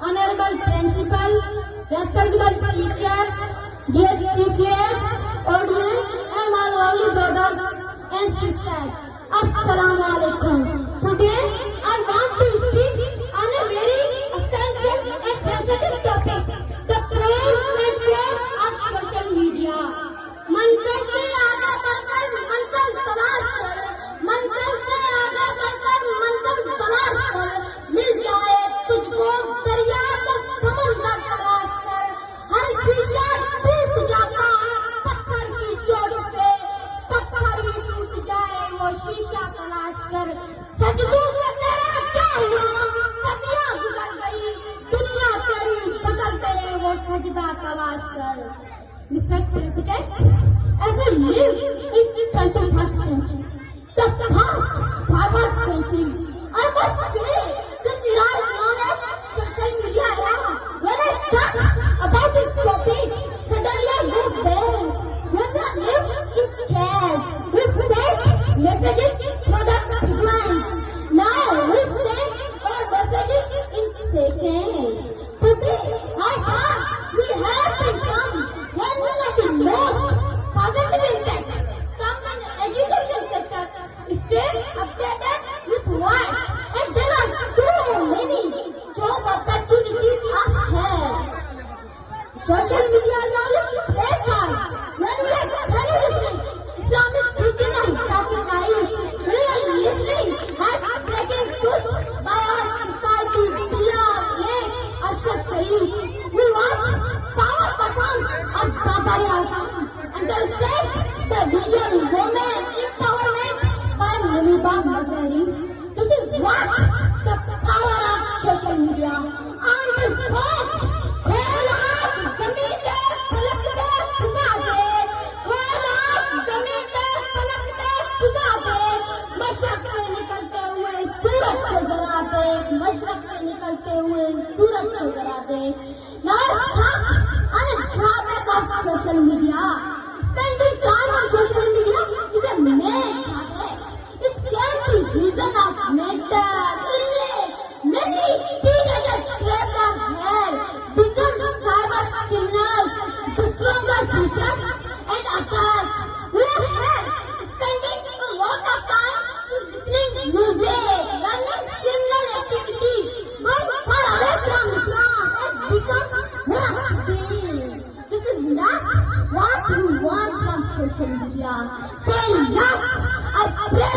honorable principal, respected teachers, dear chief guests, audience, and my lovely brothers and sisters. Assalamu alaikum. Today, I want to speak on a very essential and sensitive topic: the pros and cons of social media. मंजिल से आगे बढ़कर मंजिल तलाश कर, मंजिल से आगे बढ़कर मंजिल तलाश कर, मिल जाए तुझको दरिया का समंदर तलाश कर। हर शीशा टूट जाता है पत्थर की चोट से, पत्थर ही टूट जाए वो शीशा तलाश कर। सजदों से तेरा क्या हुआ, सदियां गुजर गई, दुनिया तेरी बदल गए वो सजदा तलाश कर। Mr. President, as I live in the 21st century, the past forward century, I must say this era is known as social media era. When I talk about this topic, suddenly I go back. When I live in cash, we send messages for the headlines. Now we send our messages in seconds. Today, I heard we have become one of the most positive impact from the education sector. Stay updated with what, and there are so many job opportunities out here. Social media knowledge platform. When we are listening, Islamic teaching and Islamic life, we are listening and breaking truth by our society, Bilal, Lake, Arshad Sharif. We watch power performance of Baba Yazam. Understand the real woman empowerment by Muniba Mazari. This is what the power of social media. On the spot, खोल आप जमीन पे फलक दे खुदा दे, खोल आप जमीन पे फलक दे खुदा दे, मशरक से निकलते हुए सूरज को जला दे, मशरक से निकलते हुए सूरज को जला दे। Now talk on a drawback of social media. Spending time on social media is a main drawback. It can be reason of mental illness. Many teenagers trapped up here become cyber criminals, stronger teachers and others. We are here spending a lot of time listening to music, learning criminal activities, going far away from Islam and become Muslim. This is not what you want from social media. Say yes, I pray